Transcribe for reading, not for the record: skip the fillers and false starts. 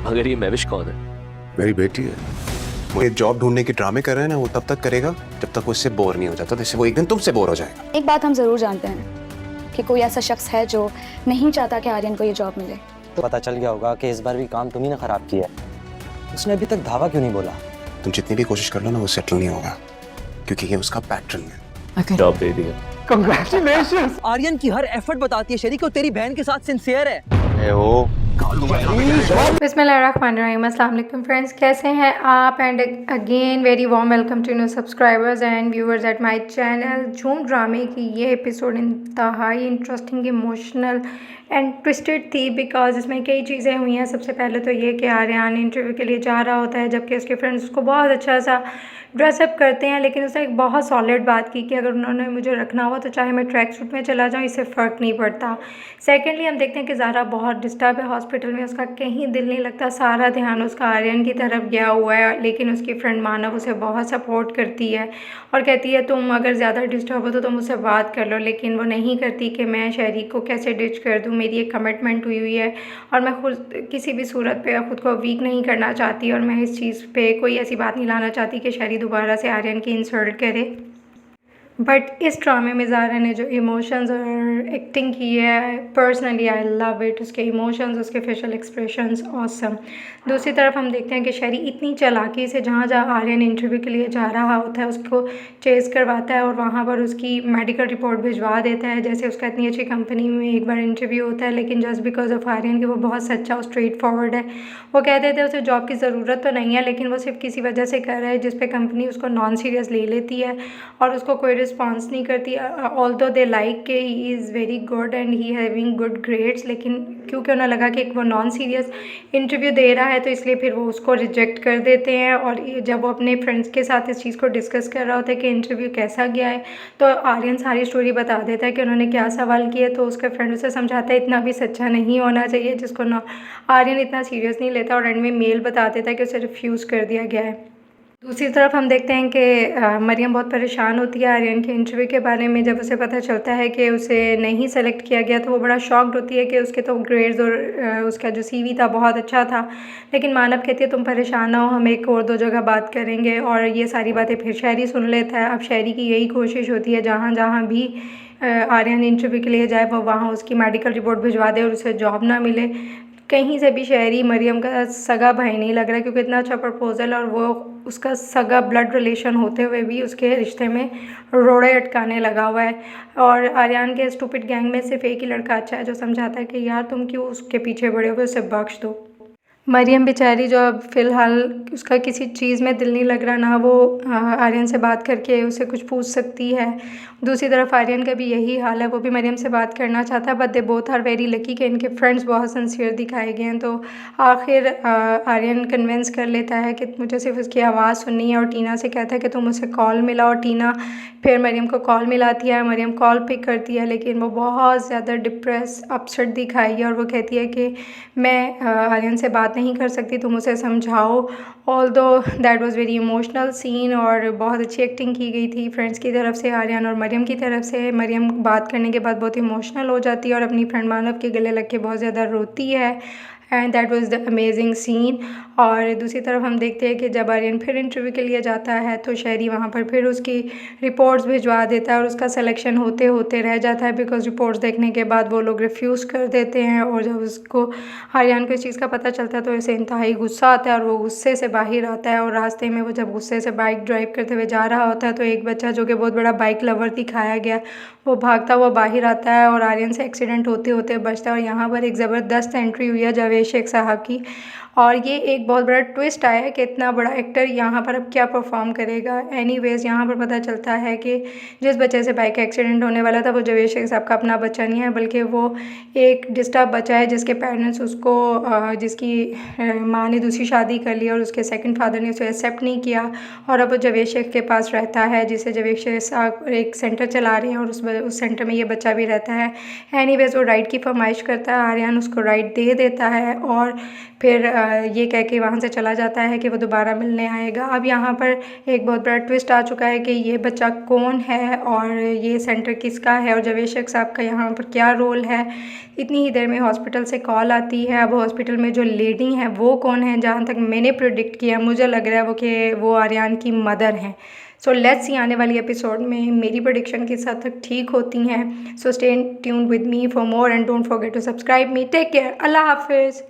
मगर ये महविश कौन है? मेरी बेटी है। मुझे जॉब ढूंढने के ड्रामे कर रहे हैं ना, वो तब तक करेगा जब तक वो इससे बोर नहीं हो जाता। जैसे वो एक दिन तुमसे बोर हो जाएगा। एक बात हम जरूर जानते हैं कि कोई ऐसा शख्स है जो नहीं चाहता कि आर्यन को ये जॉब मिले। तो पता चल गया होगा कि इस बार भी काम तुम्ही ने खराब किया है। उसने अभी तक धावा क्यों नहीं बोला? तुम जितनी भी कोशिश कर लो ना, वो सेटल नहीं होगा, क्योंकि ये उसका पैटर्न है। जॉब दे दिया। कांग्रेचुलेशंस। आर्यन की हर एफर्ट बताती है शरीक को तेरी बहन के साथ सिंसियर है। बिस्मिल्लाहिर्रहमानिर्रहीम। अस्सलाम वालेकुम फ्रेंड्स, कैसे हैं आप? And again very warm welcome to new subscribers and viewers at my channel. Jhoom ड्रामे की ये एपिसोड इंतहाई इंटरेस्टिंग, इमोशनल एंड ट्विस्टेड थी बिकॉज इसमें कई चीज़ें हुई हैं। सबसे पहले तो ये कि आर्यन इंटरव्यू के लिए जा रहा होता है, जबकि उसके फ्रेंड्स उसको बहुत अच्छा सा ड्रेसअप करते हैं, लेकिन उसने एक बहुत सॉलिड बात की कि अगर उन्होंने मुझे रखना हुआ तो चाहे मैं ट्रैक सूट में चला जाऊँ, इससे फ़र्क नहीं पड़ता। सेकेंडली हम देखते हैं कि ज़ारा बहुत डिस्टर्ब है हॉस्पिटल में, उसका कहीं दिल नहीं लगता, सारा ध्यान उसका आर्यन की तरफ गया हुआ है। लेकिन उसकी फ्रेंड मानव उसे बहुत सपोर्ट करती है और कहती है तुम अगर ज़्यादा डिस्टर्ब हो तो तुम मुझसे बात कर लो, लेकिन वो नहीं करती कि मैं शहरी को कैसे डिच कर दूँ। मेरी एक कमिटमेंट हुई है और मैं खुद किसी भी सूरत पे ख़ुद को वीक नहीं करना चाहती, और मैं इस चीज़ पे कोई ऐसी बात नहीं लाना चाहती कि शहरी दोबारा से आर्यन की इंसल्ट करे। बट इस ड्रामे में ज़ारा ने जो इमोशंस और एक्टिंग की है, पर्सनली आई लव इट। उसके इमोशंस, उसके फेशियल एक्सप्रेशंस ऑसम। दूसरी तरफ हम देखते हैं कि शहरी इतनी चालाकी से जहाँ जहाँ आर्यन इंटरव्यू के लिए जा रहा होता है उसको चेस करवाता है और वहाँ पर उसकी मेडिकल रिपोर्ट भिजवा देता है। जैसे उसका इतनी अच्छी कंपनी में एक बार इंटरव्यू होता है, लेकिन जस्ट बिकॉज ऑफ आर्यन कि वो बहुत सच्चा और स्ट्रेट फॉरवर्ड है, वो कहते थे उसे जॉब की ज़रूरत तो नहीं है, लेकिन वो सिर्फ किसी वजह से कर रहा है जिस पे कंपनी उसको नॉन सीरियस ले लेती है और उसको कोई रिस्पॉन्स नहीं करती। ऑल्दो दे लाइक के he is very good and he having good grades, लेकिन क्योंकि उन्हें लगा कि वो नॉन सीरियस इंटरव्यू दे रहा है तो इसलिए फिर वो उसको रिजेक्ट कर देते हैं। और जब वो अपने फ्रेंड्स के साथ इस चीज़ को डिस्कस कर रहा होता है कि इंटरव्यू कैसा गया है, तो आर्यन सारी स्टोरी बता देता है कि उन्होंने क्या सवाल किए। तो उसका फ्रेंड उसे समझाता है इतना भी सच्चा नहीं होना चाहिए, जिसको ना आर्यन इतना सीरियस नहीं लेता, और एंड में मेल बता देता है कि उसे रिफ्यूज़ कर दिया गया है। दूसरी तरफ हम देखते हैं कि मरियम बहुत परेशान होती है आर्यन के इंटरव्यू के बारे में। जब उसे पता चलता है कि उसे नहीं सेलेक्ट किया गया तो वो बड़ा शॉक्ड होती है कि उसके तो ग्रेड्स और उसका जो सीवी था बहुत अच्छा था। लेकिन मानव कहती है तुम परेशान ना हो, हम एक और दो जगह बात करेंगे, और ये सारी बातें फिर शहरी सुन लेता है। अब शहरी की यही कोशिश होती है जहाँ जहाँ भी आर्यन इंटरव्यू के लिए जाए वो वहाँ उसकी मेडिकल रिपोर्ट भिजवा दे और उसे जॉब ना मिले। कहीं से भी शहरी मरियम का सगा भाई नहीं लग रहा, क्योंकि इतना अच्छा प्रपोज़ल और वो उसका सगा ब्लड रिलेशन होते हुए भी उसके रिश्ते में रोड़े अटकाने लगा हुआ है। और आर्यन के स्टूपिड गैंग में सिर्फ एक ही लड़का अच्छा है जो समझाता है कि यार तुम क्यों उसके पीछे पड़े हो, उसे बख्श दो। मरियम बेचारी जो अब फ़िलहाल उसका किसी चीज़ में दिल नहीं लग रहा, ना वो आर्यन से बात करके उसे कुछ पूछ सकती है। दूसरी तरफ आर्यन का भी यही हाल है, वो भी मरियम से बात करना चाहता है, but they both are very lucky कि इनके फ्रेंड्स बहुत सिंसियर दिखाए गए हैं। तो आखिर आर्यन कन्विंस कर लेता है कि मुझे सिर्फ उसकी आवाज़ सुननी है, और टीना से कहता है कि तुम उसे कॉल मिला, और टीना फिर मरियम को कॉल मिलाती है। मरियम कॉल पिक करती है, लेकिन वो बहुत ज़्यादा डिप्रेस अपसेट दिखाई है, और वो कहती है कि मैं आर्यन से बात नहीं कर सकती, तुम उसे समझाओ। Although that was very emotional scene, और बहुत अच्छी एक्टिंग की गई थी फ्रेंड्स की तरफ से, आर्यन और मरियम की तरफ से। मरियम बात करने के बाद बहुत इमोशनल हो जाती है और अपनी फ्रेंड मानव के गले लग के बहुत ज़्यादा रोती है, and that was the amazing scene. और दूसरी तरफ हम देखते हैं कि जब आर्यन फिर इंटरव्यू के लिए जाता है तो शहरी वहाँ पर फिर उसकी रिपोर्ट्स भिजवा देता है, और उसका सिलेक्शन होते होते रह जाता है बिकॉज रिपोर्ट्स देखने के बाद वो लोग रिफ्यूज़ कर देते हैं। और जब उसको आर्यन को इस चीज़ का पता चलता है तो इसे इंतहाई गुस्सा आता है, और वो गुस्से से बाहर आता है। और रास्ते में वो जब गुस्से से बाइक ड्राइव करते हुए जा रहा होता है तो एक बच्चा जो कि बहुत बड़ा बाइक लवर दिखाया गया, वो भागता हुआ बाहर आता है और आर्यन से एक्सीडेंट होते होते बचता है। और यहाँ पर एक ज़बरदस्त एंट्री हुई है जावेद शेख साहब की, और ये एक बहुत बड़ा ट्विस्ट आया है कि इतना बड़ा एक्टर यहाँ पर अब क्या परफॉर्म करेगा। एनीवेज यहाँ पर पता चलता है कि जिस बच्चे से बाइक एक्सीडेंट होने वाला था वो जावेद शेख साहब का अपना बच्चा नहीं है, बल्कि वो एक डिस्टर्ब बच्चा है जिसके पेरेंट्स उसको जिसकी माँ ने दूसरी शादी कर ली और उसके सेकंड फादर ने उसे एक्सेप्ट नहीं किया, और अब वो जावेद शेख के पास रहता है, जिसे जावेद शेख साहब एक सेंटर चला रहे हैं और उस सेंटर में ये बच्चा भी रहता है। एनीवेज वो राइड की फरमाइश करता है, आर्यन उसको राइड दे देता है, और फिर ये कह के वहाँ से चला जाता है कि वो दोबारा मिलने आएगा। अब यहाँ पर एक बहुत बड़ा ट्विस्ट आ चुका है कि ये बच्चा कौन है और ये सेंटर किसका है और जावेद शेख साहब का यहाँ पर क्या रोल है। इतनी ही देर में हॉस्पिटल से कॉल आती है। अब हॉस्पिटल में जो लेडी हैं वो कौन है, जहाँ तक मैंने प्रिडिक्ट किया मुझे लग रहा है वो आर्यन की मदर हैं। सो लेट्स सी आने वाली एपिसोड में मेरी प्रेडिक्शन किस हद तक ठीक होती हैं। So stay tuned with me for more and don't forget to subscribe me. Take care, अल्लाह हाफिज़।